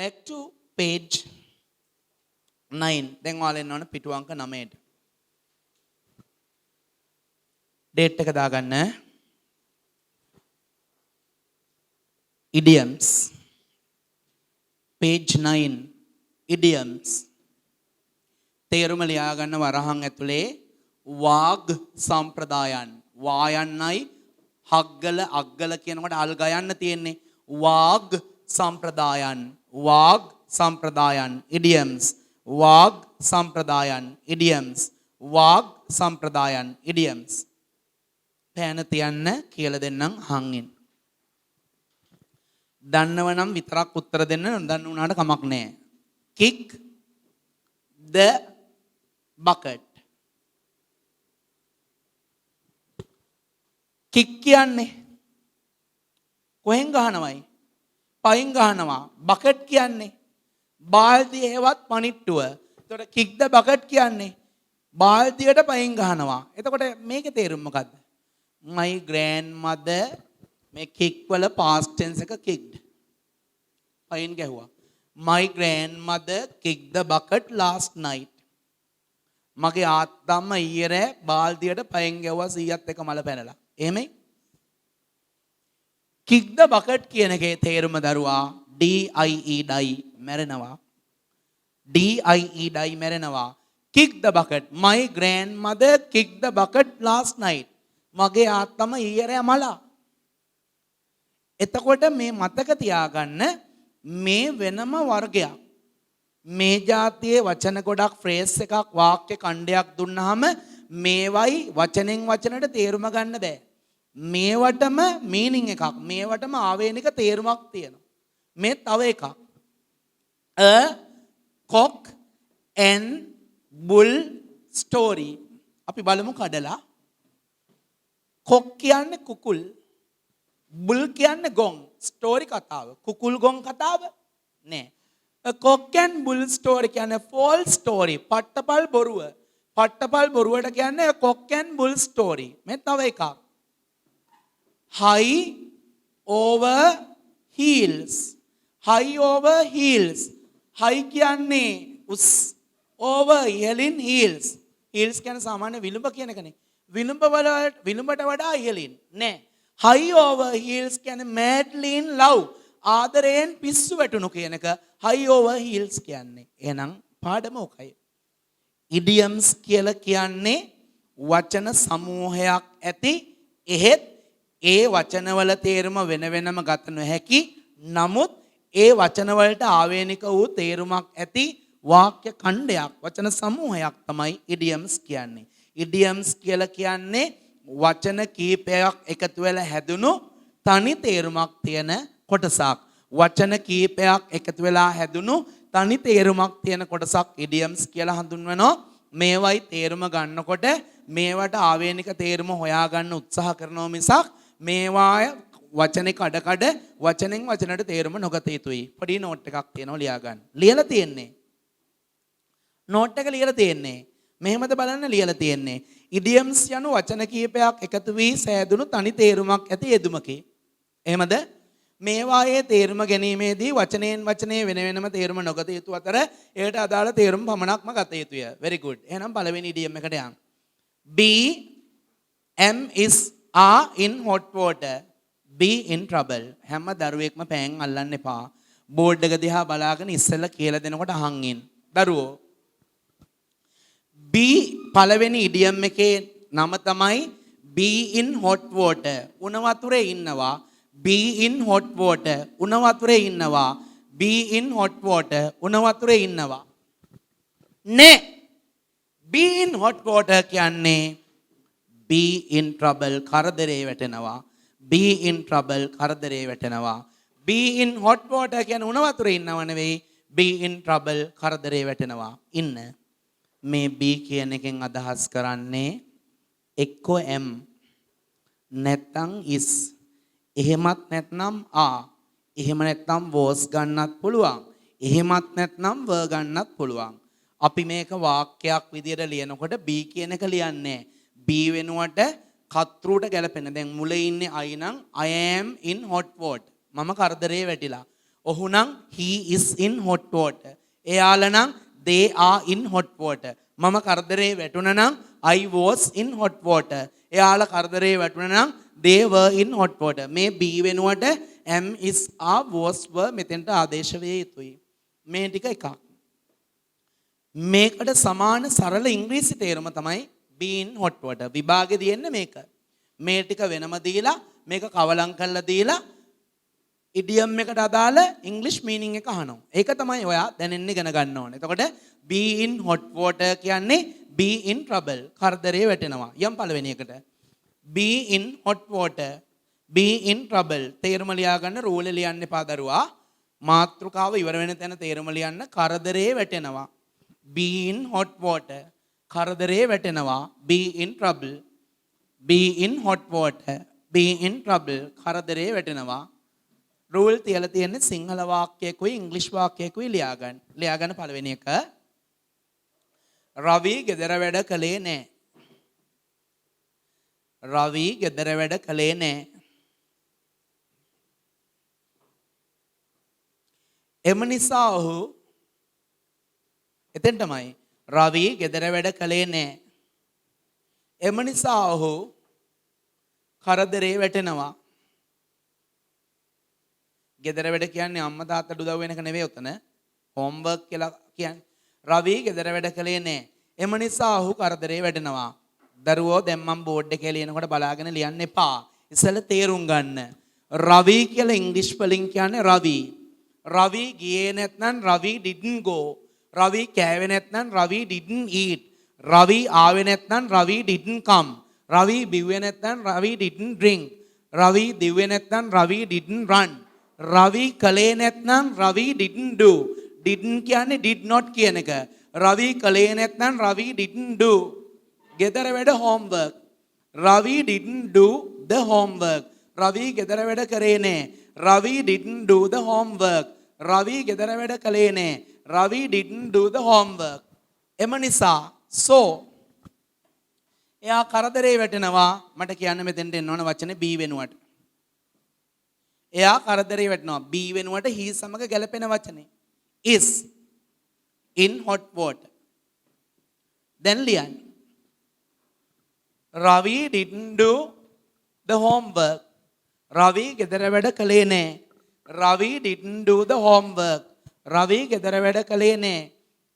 back to page 9. දැන් ඔයාලා එන්න ඕන පිටු අංක 9ට. date එක දාගන්න. idioms. page 9. idioms. තේරුම ලියා ගන්න වරහන් ඇතුලේ වාග් සම්ප්‍රදායන්. වායන්නයි හග්ගල අග්ගල කියනකොට අල් ගයන්න තියෙන්නේ. වාග් සම්ප්‍රදායන්. වාග් සම්ප්‍රදායන්. idioms. වාග් සම්ප්‍රදායන්. idioms. වාග් සම්ප්‍රදායන්. idioms. පෑන තියන්න කියලා දෙන්නම් හංගෙන්. දන්නව නම් විතරක් උත්තර දෙන්න, නොදන්න උනාට කමක් නැහැ. kick the bucket. kick කියන්නේ කොහෙන් ගහනවයි? පයින් ගහනවා. bucket කියන්නේ බාල්දිය හේවත් පණිට්ටුව. එතකොට kick the bucket කියන්නේ බාල්දියට පයින් ගහනවා. එතකොට මේකේ තේරුම මොකද්ද? my grandmother මේ kick වල past tense එක kicked. පයින් ගැහුවා. my grandmother kicked the bucket last night. මගේ ආත්තම්ම ඊයේ බාල්දියට පයින් ගැහුවා 100ත් එක මල පැනලා. එහෙමයි. kick the bucket කියන එකේ තේරුම දරුවා DIE die මැරෙනවා. DIE die මැරෙනවා. kick the bucket. my grandmother kicked the bucket last night. මගේ ආත්තම ඊයේ මලා. එතකොට මේ මතක තියාගන්න මේ වෙනම වර්ගයක්. මේ જાතියේ වචන ගොඩක් ෆ්‍රේස් එකක් වාක්‍ය ඛණ්ඩයක් දුන්නාම මේවයි වචනෙන් වචනට තේරුම ගන්න බෑ. මේවටම මීනින් එකක්. මේවටම ආවේනික තේරුමක් තියෙනවා. මේ තව එකක්. a cock and bull story. අපි බලමු කඩලා. cock කියන්නේ කුකුල්. bull කියන්නේ ගොන්. ස්ටෝරි කතාව. කුකුල් ගොන් කතාව නෑ. a cock and bull story කියන්නේ false story. පට්ටපල් බොරුව. පට්ටපල් බොරුවට කියන්නේ a cock and bull story. මේ තව එකක්. high over heels. high over heels. high කියන්නේ උස්. over ඉහළින් heels. heels කියන්නේ සාමාන්‍ය විලුඹ කියන එකනේ. විලුඹට වඩා ඉහළින් නෑ. high over heels කියන්නේ madly in love. ආදරයෙන් පිස්සු වැටුණු කියන එක high over heels කියන්නේ. එහෙනම් පාඩම ඔකයි. idioms කියලා කියන්නේ වචන සමූහයක් ඇති එහෙත් ඒ වචනවල තේරුම වෙන වෙනම ගත නොහැකි. නමුත් ඒ වචනවලට ආවේනික වූ තේරුමක් ඇති වාක්‍ය ඛණ්ඩයක් වචන සමූහයක් තමයි idioms කියන්නේ. idioms කියලා කියන්නේ වචන කීපයක් එකතු වෙලා හැදුණු තනි තේරුමක් තියෙන කොටසක්. වචන කීපයක් එකතු වෙලා හැදුණු තනි තේරුමක් තියෙන කොටසක් idioms කියලා හඳුන්වනවා. මේවයි තේරුම ගන්නකොට මේවට ආවේනික තේරුම හොයාගන්න උත්සාහ කරනවා මිසක් මේවා වචනේ කඩ වචනෙන් වචනට තේරුම නොගත යුතුයි. පොඩි නෝට් එකක් තියෙනවා ලියා ගන්න. ලියලා තියෙන්නේ. නෝට් එක ලියලා තියෙන්නේ. මෙහෙමද බලන්න ලියලා තියෙන්නේ. idioms යනු වචන කීපයක් එකතු වී සෑදුණු තනි තේරුමක් ඇති යෙදුමකි. එහෙමද? මේවායේ තේරුම ගැනීමේදී වචනයෙන් වචනේ වෙන වෙනම තේරුම නොගත යුතු අතර ඒකට අදාළ තේරුම පමණක්ම ගත යුතුය. very good. එහෙනම් පළවෙනි idiom එකට යන්න. be am is are in hot water. be in trouble. හැම දරුවෙක්ම පෑන් අල්ලන්න එපා. බෝඩ් එක දිහා බලාගෙන ඉස්සෙල්ලා කියලා දෙනකොට අහන් ඉන්න. දරුවෝ be පළවෙනි idiom එකේ නම තමයි be in hot water. උණ වතුරේ ඉන්නවා. be in hot water. උණ වතුරේ ඉන්නවා. be in hot water. උණ වතුරේ ඉන්නවා. නේ be in hot water කියන්නේ be in trouble කරදරේ වැටෙනවා. be in trouble කරදරේ වැටෙනවා. be in hot water කියන්නේ උණ වතුරේ ඉන්නව නෙවෙයි. be in trouble කරදරේ වැටෙනවා. ඉන්න. මේ B කියන එකෙන් අදහස් කරන්නේ එක්කෝ M නැත්නම් is. එහෙමත් නැත්නම් are. එහෙම නැත්නම් was ගන්නත් පුළුවන්. එහෙමත් නැත්නම් were ගන්නත් පුළුවන්. අපි මේක වාක්‍යයක් විදියට ලියනකොට B කියන එක ලියන්නේ B වෙනුවට කතෘට ගැලපෙන. දැන් මුලේ ඉන්නේ I නම් I am in hot water. මම කරදරේ වැටිලා. ඔහු නම් he is in hot water. එයාලා නම් they are in hot water. මම කරදරේ වැටුණා නම් I was in hot water. එයාලා කරදරේ වැටුණා නම් they were in hot water. මේ be වෙනුවට am is are was were මෙතෙන්ට ආදේශ වේ යුතුයි. මේ ටික එකක්. මේකට සමාන සරල ඉංග්‍රීසි තේරුම තමයි be in hot water. විභාගෙ දෙන්නේ මේක. මේ ටික වෙනම දීලා මේක කවලම් කරලා දීලා ඉඩියම් එකට අදාළ ඉංග්‍රීසි මීනින් එක අහනවා. ඒක තමයි ඔයා දැනෙන්න ඉගෙන ගන්න ඕනේ. එතකොට be in hot water කියන්නේ be in trouble. කරදරේ වැටෙනවා. යම් පළවෙනි එකට. be in hot water. be in trouble. තේරුම ලියා ගන්න රූල් ලියන්න එපා දරුවා. මාත්‍රිකාව ඉවර වෙන තැන තේරුම ලියන්න කරදරේ වැටෙනවා. be in hot water. කරදරේ වැටෙනවා. be in trouble. be in hot water. be in trouble. කරදරේ වැටෙනවා. රූල් තියලා තියෙන්නේ සිංහල වාක්‍යයකුයි ඉංග්‍රීසි වාක්‍යයකුයි ලියා ගන්න. ලියා ගන්න පළවෙනි එක. රවි ගෙදර වැඩ කළේ නැහැ. රවි ගෙදර වැඩ කළේ නැහැ. එම නිසා ඔහු එතෙන් තමයි රවි ගෙදර වැඩ කළේ නැහැ. එම නිසා ඔහු කරදරේ වැටෙනවා. ගෙදර වැඩ කියන්නේ අම්මා තාත්තට උදව් වෙන එක නෙවෙයි උතන. හෝම්වර්ක් කියලා කියන්නේ. රවි ගෙදර වැඩ කළේ නැහැ. එම නිසා ඔහු කරදරේ වැටෙනවා. දරුවෝ දැන් මම බෝඩ් එකේ ලියනකොට බලාගෙන ලියන්න එපා. ඉස්සෙල්ලා තේරුම් ගන්න. රවි කියලා ඉංග්‍රීසි වලින් කියන්නේ රවි. රවි ගියේ නැත්නම් රවි didn't go. රවි කෑවේ නැත්නම් රවි didn't eat. රවි ආවේ නැත්නම් රවි didn't come. රවි බිව්වේ නැත්නම් රවි didn't drink. රවි දිව්වේ නැත්නම් රවි didn't run. රවි කලේ නැත්නම් රවි didn't do. didn't කියන්නේ did not කියන එක. රවි කලේ නැත්නම් රවි didn't do. ගෙදර වැඩ homework. Ravi didn't do the homework. රවි ගෙදර වැඩ කරේ නැහැ. රවි didn't do the homework. රවි ගෙදර වැඩ කළේ නැහැ. රවි didn't do the homework. එම නිසා so එයා කරදරේ වැටෙනවා. මට කියන්න මෙතෙන්ට එන්න ඕන වචනේ be වෙනුවට. එයා කරදරේ වැටෙනවා. be වෙනුවට he සමග ගැලපෙන වචනේ is in hot water. දැන් ලියන්න. රවි didn't do the homework. රවි ගෙදර වැඩ කළේ නැහැ. රවි didn't do the homework. රවි ගෙදර වැඩ කළේ නැහැ.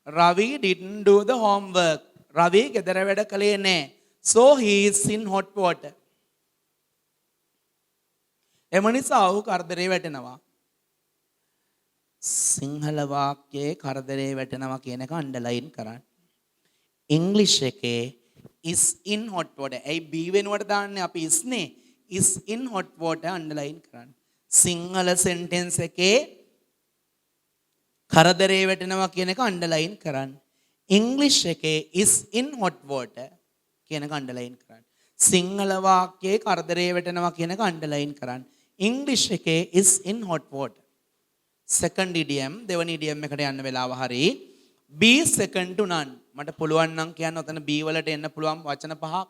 රවි didn't do the homework. රවි ගෙදර වැඩ කළේ නැහැ. So he is in hot water. එම නිසා ඔහු කරදරේ වැටෙනවා. සිංහල වාක්‍යයේ කරදරේ වැටෙනවා කියන එක අන්ඩර්ලයින් කරන්න. ඉංග්‍රීසි එකේ is in hot water. A be වෙනුවට දාන්නේ අපි is නේ. is in hot water underline කරන්න. සිංහල සෙන්ටෙන්ස් එකේ කරදරේ වැටෙනවා කියන එක අන්ඩර්ලයින් කරන්න. ඉංග්‍රීසි එකේ is in hot water කියන එක අන්ඩර්ලයින් කරන්න. සිංහල වාක්‍යයේ කරදරේ වැටෙනවා කියන එක අන්ඩර්ලයින් කරන්න. ඉංග්‍රීසි එකේ is in hot water. second idiom දෙවනි idiom එකට යන්න වෙලාව හරි. be second to none. මට පුළුවන් නම් කියන්න ඔතන be වලට එන්න පුළුවන් වචන පහක්.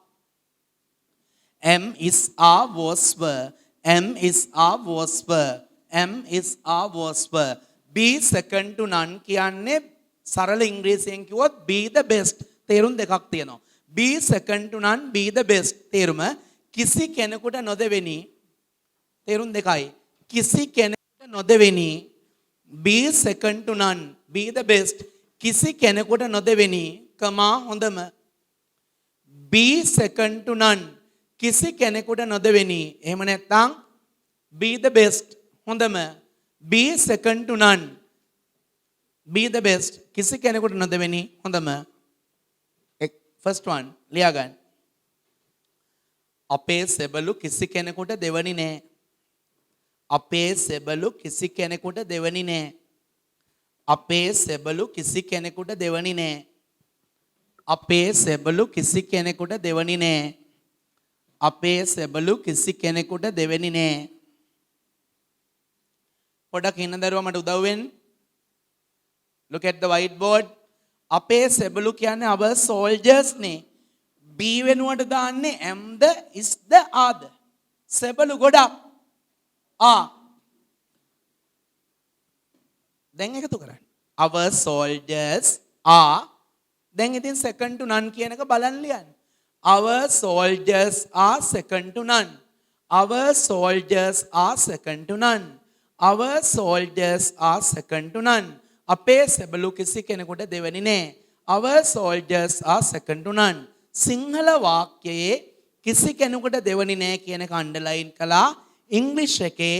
am is are was were. am is are was were. am is are was were. be second to none කියන්නේ සරල ඉංග්‍රීසියෙන් කිව්වොත් be the best. තේරුම් දෙකක් තියෙනවා. be second to none, be the best. තේරුම කිසි කෙනෙකුට නොදෙවෙනි. තේරුම් දෙකයි. කිසි කෙනෙකුට නොදෙවෙනි. be second to none, be the best. කිසි කෙනෙකුට නොදෙවෙනි. කමා හොඳම. be second to none. කිසි කෙනෙකුට නොදෙවෙනි. එහෙම නැත්නම් be the best. හොඳම. be second to none. be the best. කිසි කෙනෙකුට නොදෙවෙනි. හොඳම. first one ලියා ගන්න. අපේ සෙබළු කිසි කෙනෙකුට දෙවනි නෑ. අපේ සෙබළු කිසි කෙනෙකුට දෙවනි නෑ. අපේ සෙබළු කිසි කෙනෙකුට දෙවනි නෑ. අපේ සෙබළු කිසි කෙනෙකුට දෙවනි නෑ. අපේ සෙබළු කිසි කෙනෙකුට දෙවෙනි නෑ. පොඩක් ඉන්න දරුවා මට උදව් වෙන්න. look at the whiteboard. අපේ සෙබළු කියන්නේ our soldiers නේ. be වෙනුවට දාන්නේ am the is the are the. සෙබළු ගොඩක්. දැන් එකතු කරන්න. Our soldiers are දැන් ඉතින් second to none කියන එක බලන්න ලියන්න. Our soldiers are second to none. Our soldiers are second to none. Our soldiers are second to none. අපේ සෙබළු කිසි කෙනෙකුට දෙවෙනි නෑ. Our soldiers are second to none. Sinhala වාක්‍යයේ කිසි කෙනෙකුට දෙවෙනි නෑ කියන එක අන්ඩර්ලයින් කළා. ඉංග්‍රීසි එකේ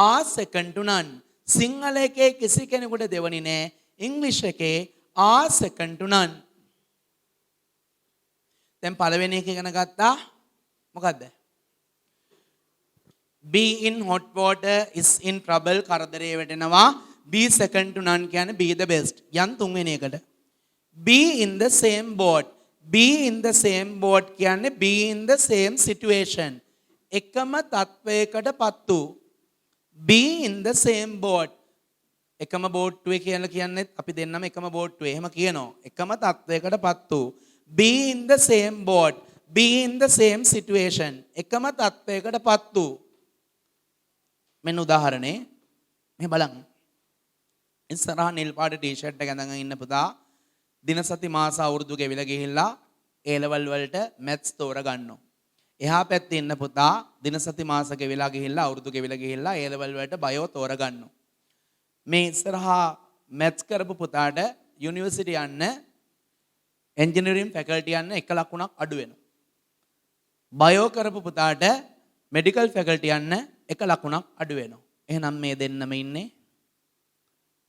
are second to none. Sinhala එකේ කිසි කෙනෙකුට දෙවෙනි නෑ. ඉංග්‍රීසි එකේ are second to none. දැන් පළවෙනි එක ඉගෙන ගත්තා. මොකද්ද? be in hot water is in trouble කරදරේ වැටෙනවා. be second to none කියන්නේ be the best. යන් තුන්වෙනි එකට. be in the same boat. be in the same boat කියන්නේ be in the same situation. එකම තත්වයකට පත්තු. be in the same boat. එකම බෝට්ටුවේ කියලා කියන්නේ අපි දෙන්නම එකම බෝට්ටුවේ. එහෙම කියනවා. එකම තත්වයකට පත්තු. be in the same boat. be in the same situation. එකම තත්වයකට පත්තු. මෙන්න උදාහරණේ මේ බලන්න. ඉස්සරහා නිල් පාට ටී-ෂර්ට් එක ඇඳගෙන ඉන්න පුතා දිනසති මාස අවුරුදු ගෙවිලා ගිහිල්ලා A level වලට මැත්ස් තෝරගන්නවා. එහා පැත්තේ ඉන්න පුතා දිනසති මාස ගෙවිලා ගිහිල්ලා අවුරුදු ගෙවිලා ගිහිල්ලා A level වලට බයෝ තෝරගන්නවා. මේ ඉස්සරහා මැත්ස් කරපු පුතාට යුනිවර්සිටි යන්න එන්ජිනියරින් ෆැකල්ටි යන්න 1 ලකුණක් අඩු වෙනවා. බයෝ කරපු පුතාට මෙඩිකල් ෆැකල්ටි යන්න 1 ලකුණක් අඩු වෙනවා. එහෙනම් මේ දෙන්නම ඉන්නේ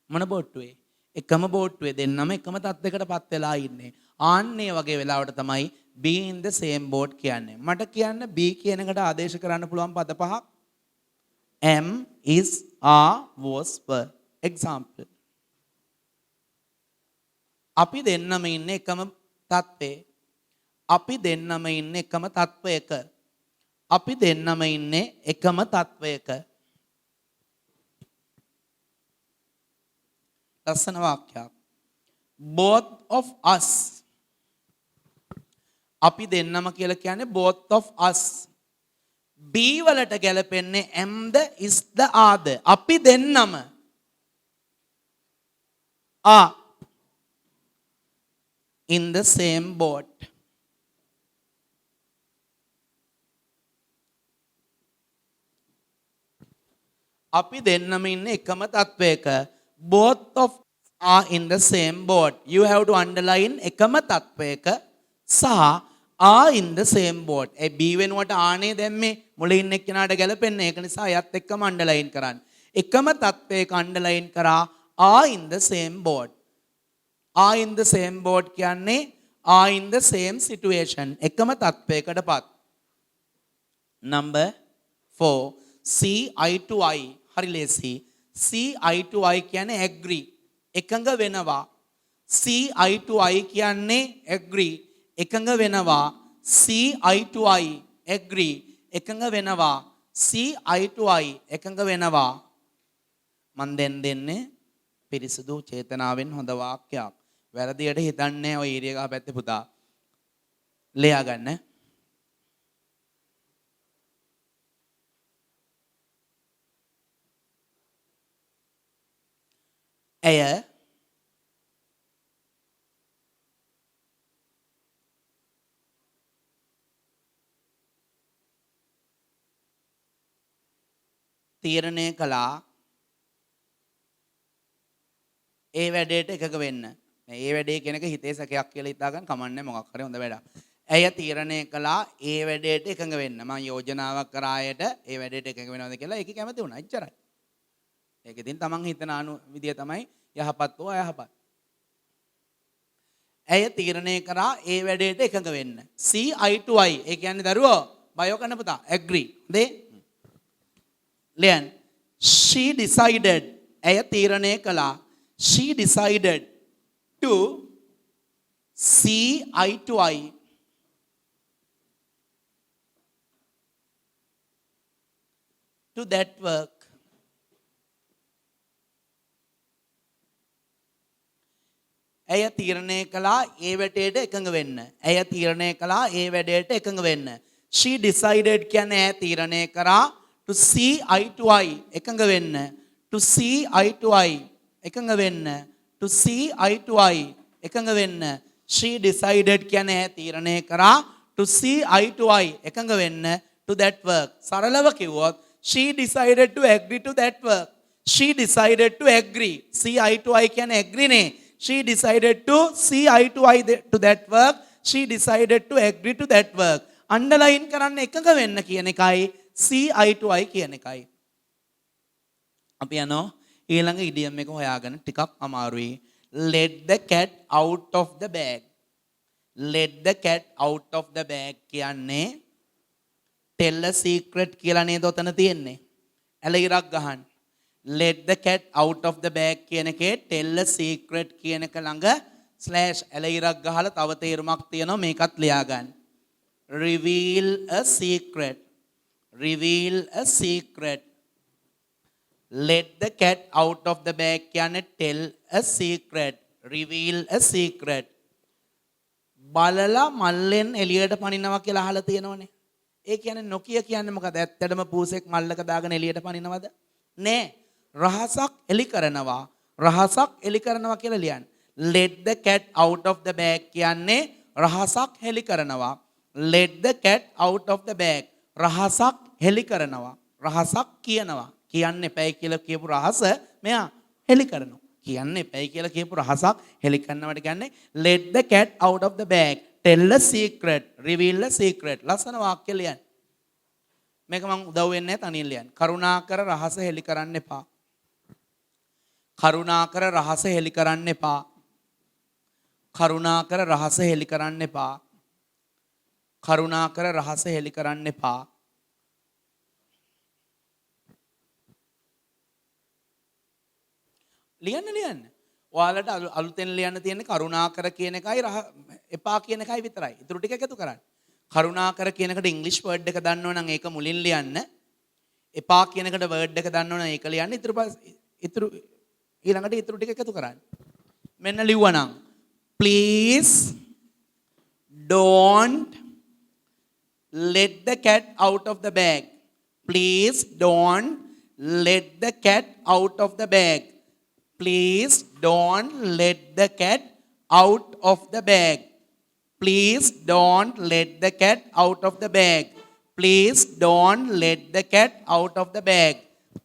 මොන බෝට්ටුවේ? එකම බෝට්ටුවේ දෙන්නම එකම තත්යකටපත් වෙලා ඉන්නේ. ආන්නේ වගේ වෙලාවට තමයි be in the same boat කියන්නේ. මට කියන්න be කියන එකට ආදේශ කරන්න පුළුවන් පද පහක්. am, is, are, was, were. Example. අපි දෙන්නම ඉන්නේ එකම තත්ත්වේ. අපි දෙන්නම ඉන්නේ එකම තත්වයක. අපි දෙන්නම ඉන්නේ එකම තත්වයක. ලස්සන වාක්‍යයක්. both of us. අපි දෙන්නම කියලා කියන්නේ both of us. be වලට ගැලපෙන්නේ am the, is the, are the. අපි දෙන්නම are in the same boat. අපි දෙන්නම ඉන්නේ එකම තත්වයක. both of are in the same boat. You have to underline එකම තත්වයක සහ are in the same boat. A be වෙනුවට ආනේ දැම්මේ මුලින් ඉන්න එක්කෙනාට ගැලපෙන්නේ. ඒක නිසා යත් එක්කම underline කරන්න. එකම තත්වයක underline කරා are in the same boat. are in the same boat කියන්නේ are in the same situation. එකම තත්වයකටපත්. number 4 see eye to eye. හරි ලේසි. see eye to eye කියන්නේ agree. එකඟ වෙනවා. see eye to eye කියන්නේ agree. එකඟ වෙනවා. see eye to eye agree. එකඟ වෙනවා. see eye to eye එකඟ වෙනවා. මන් දෙන්නේ පිරිසුදු චේතනාවෙන් හොඳ වාක්‍යයක්. වැරදියට හිතන්නේ ඔය ඊරිය ගහ පැත්තේ පුතා. ලියා ගන්න. ඇය තීරණය කළා ඒ වැඩේට එකඟ වෙන්න. මේ වැඩේ කෙනක හිතේ සැකයක් කියලා හිතාගන්න කමන්නේ මොකක් හරි හොඳ වැඩක්. ඇය තීරණය කළා ඒ වැඩේට එකඟ වෙන්න. මම යෝජනාවක් කරා අයට ඒ වැඩේට එකඟ වෙනවද කියලා ඒක කැමති වුණා. එච්චරයි. ඒක ඉතින් තමන් හිතන විදිය තමයි යහපත් හෝ අයහපත්. ඇය තීරණය කරා ඒ වැඩේට එකඟ වෙන්න. see eye to eye. ඒ කියන්නේ දරුවෝ බයෝ කරන්න පුතා. agree. දේ. ලියන්න. she decided. ඇය තීරණය කළා. she decided to see eye to eye. to that work. ඇය තීරණය කළා ඒ වැඩේට එකඟ වෙන්න. ඇය තීරණය කළා ඒ වැඩේට එකඟ වෙන්න. she decided කියන්නේ ඇය තීරණය කරා to see eye to eye එකඟ වෙන්න. to see eye to eye එකඟ වෙන්න. To see eye to eye. එකඟ වෙන්න. She decided කියන්නේ තීරණය කරා. To see eye to eye. එකඟ වෙන්න. To that work. සරලව කිව්වොත් she decided to agree to that work. She decided to agree. See eye to eye කියන්නේ agree නේ. She decided to see eye to eye to that work. She decided to agree to that work. Underline කරන්න එකඟ වෙන්න කියන එකයි see eye to eye කියන එකයි. අපි යනවා ඊළඟ ඉඩියම් එක හොයාගන්න ටිකක් අමාරුයි. Let the cat out of the bag. Let the cat out of the bag කියන්නේ tell a secret කියලා නේද ඔතන තියෙන්නේ. ඇල ඉරක් ගහන්න. Let the cat out of the bag කියන එකේ tell a secret කියන එක ළඟ slash ඇල ඉරක් ගහලා තව තේරුමක් තියෙනවා මේකත් ලියා ගන්න. Reveal a secret. Reveal a secret. Let the cat out of the bag කියන්නේ tell a secret. Reveal a secret. බලලා මල්ලෙන් එළියට පනිනවා කියලා අහලා තියෙනවනේ. ඒ කියන්නේ නොකිය කියන්නේ මොකද? ඇත්තටම පූසෙක් මල්ලක දාගෙන එළියට පනිනවද? නෑ. රහසක් එලි කරනවා. රහසක් එලි කරනවා කියලා ලියන්න. Let the cat out of the bag කියන්නේ රහසක් හෙලි කරනවා. Let the cat out of the bag. රහසක් හෙලි කරනවා. රහසක් කියනවා. කියන්න එපයි කියලා කියපු රහස මෙයා හෙලි කරනවා. කියන්න එපයි කියලා කියපු රහසක් හෙලි කරනවට කියන්නේ let the cat out of the bag. Tell a secret. Reveal a secret. ලස්සන වාක්‍ය ලියන්න. මේක මම උදව් වෙන්නේ නැහැ තනියෙන් ලියන්න. කරුණාකර රහස හෙලි කරන්න එපා. කරුණාකර රහස හෙලි කරන්න එපා. කරුණාකර රහස හෙලි කරන්න එපා. කරුණාකර රහස හෙලි කරන්න එපා. ලියන්න. ඔයාලට අලුතෙන් ලියන්න තියෙන්නේ කරුණාකර කියන එකයි එපා කියන එකයි විතරයි. ඊටු ටික එකතු කරන්න. කරුණාකර කියන එකට ඉංග්‍රීසි වර්ඩ් එක දන්නව නම් ඒක මුලින් ලියන්න. එපා කියන එකට වර්ඩ් එක දන්නව නම් ඒක ලියන්න. ඊළඟට ඊටු ටික එකතු කරන්න. මෙන්න ලිව්වනම් please don't let the cat out of the bag. Please don't let the cat out of the bag. Please don't let the cat out of the bag. Please don't let the cat out of the bag. Please don't let the cat out of the bag.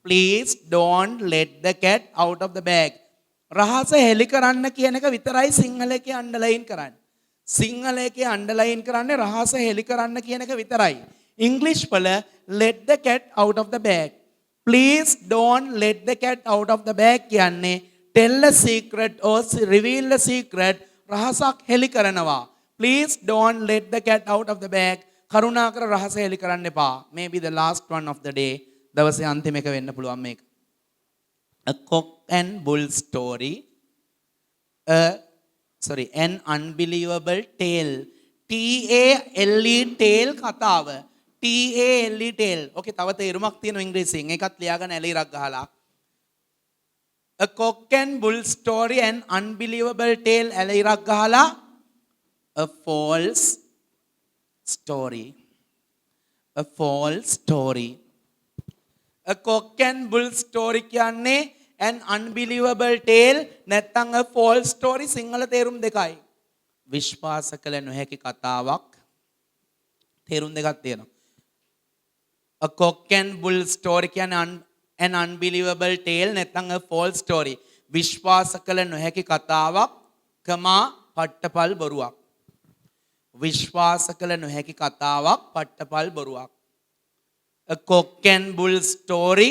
Please don't let the cat out of the bag. රහස හෙලි කරන්න කියන එක විතරයි සිංහල එකේ underline කරන්න. සිංහල එකේ underline කරන්නේ රහස හෙලි කරන්න කියන එක විතරයි. ඉංග්‍රීසි වල let the cat out of the bag. Please don't let the cat out of the bag කියන්නේ tell a secret or reveal a secret රහසක් හෙලි කරනවා. Please don't let the cat out of the bag. කරුණාකර රහස හෙලි කරන්න එපා. Maybe the last one of the day. දවසේ අන්තිම එක වෙන්න පුළුවන් මේක. A cock and bull story. An unbelievable tale. T-A-L-E tale කතාව. T-A-L-E tale. Okay, තව තේරුමක් තියෙනවා ඉංග්‍රීසියෙන්. ඒකත් ලියාගෙන ඇල ඉරක් ගහලා. A cock and bull story, an unbelievable tale. ඇල ඉරක් ගහලා. A false story. A false story. A cock and bull story කියන්නේ an unbelievable tale නැත්නම් a false story සිංහල තේරුම් දෙකයි. විශ්වාස කළ නොහැකි කතාවක් තේරුම් දෙකක් තියෙනවා. A cock and bull story කියන්නේ an unbelievable tale නැත්නම් a false story. විශ්වාස කළ නොහැකි කතාවක් කමා පට්ටපල් බොරුවක්. විශ්වාස කළ නොහැකි කතාවක් පට්ටපල් බොරුවක්. A cock and bull story,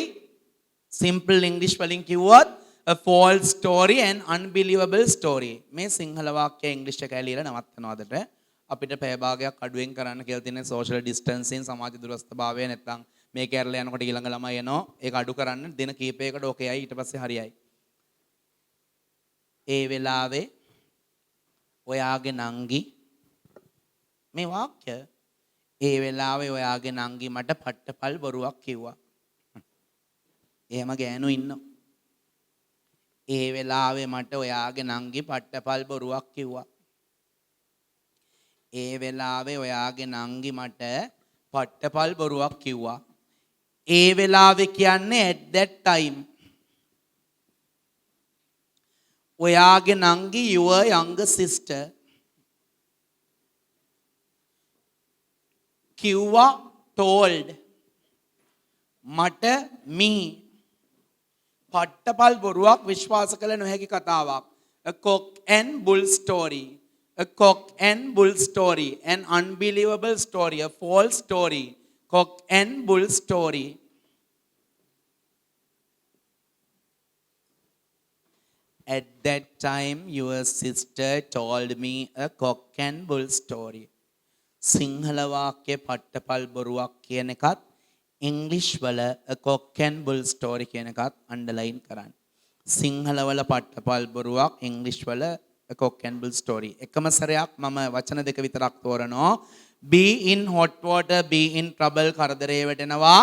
simple English වලින් කිව්වොත් a false story and unbelievable story. මේ සිංහල වාක්‍ය ඉංග්‍රීසි එක ඇලියලා නවත්තනවා අදට. අපිට පැය භාගයක් අඩුවෙන් කරන්න කියලා තියෙන social distancing සමාජ දුරස්ථභාවය නැත්නම් මේ කැරලා යනකොට ඊළඟ ළමයි එනවා. ඒක අඩු කරන්න දින කීපයකට ඕකේයි ඊට පස්සේ හරියයි. ඒ වෙලාවේ ඔයාගේ නංගි මේ වාක්‍ය ඒ වෙලාවේ ඔයාගේ නංගි මට පට්ටපල් බොරුවක් කිව්වා. එහෙම ගෑනු ඉන්නවා. ඒ වෙලාවේ මට ඔයාගේ නංගි පට්ටපල් බොරුවක් කිව්වා. ඒ වෙලාවේ ඔයාගේ නංගි මට පට්ටපල් බොරුවක් කිව්වා. ඒ වෙලාවේ කියන්නේ at that time. ඔයාගේ නංගි your younger sister කිව්වා told මට me පට්ටපල් බොරුවක් විශ්වාස කළ නොහැකි කතාවක්. A cock and bull story. A cock and bull story. An unbelievable story. A false story. Cock and bull story. At that time your sister told me a cock and bull story. Sinhala වාක්‍ය පට්ටපල් බොරුවක් කියන එකත් ඉංග්‍රීසි වල a cock and bull story කියන එකත් underline කරන්න. සිංහල වල පට්ටපල් බොරුවක් ඉංග්‍රීසි වල a cock and bull story. එකම සැරයක් මම වචන දෙක විතරක් තෝරනවා. be in hot water, be in trouble කරදරේ වැටෙනවා.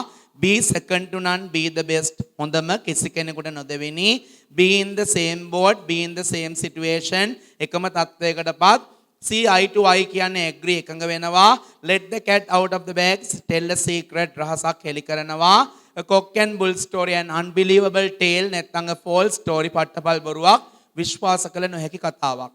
be second to none, be the best හොඳම කිසි කෙනෙකුට නොදෙවෙනි. be in the same boat, be in the same situation එකම තත්වයකටපත්. see eye to eye කියන්නේ agree එකඟ වෙනවා. let the cat out of the bags, tell a secret රහසක් හෙළි කරනවා. a cock and bull story, an unbelievable tale නැත්නම් a false story පට්ටපල් බොරුවක් විශ්වාස කළ නොහැකි කතාවක්.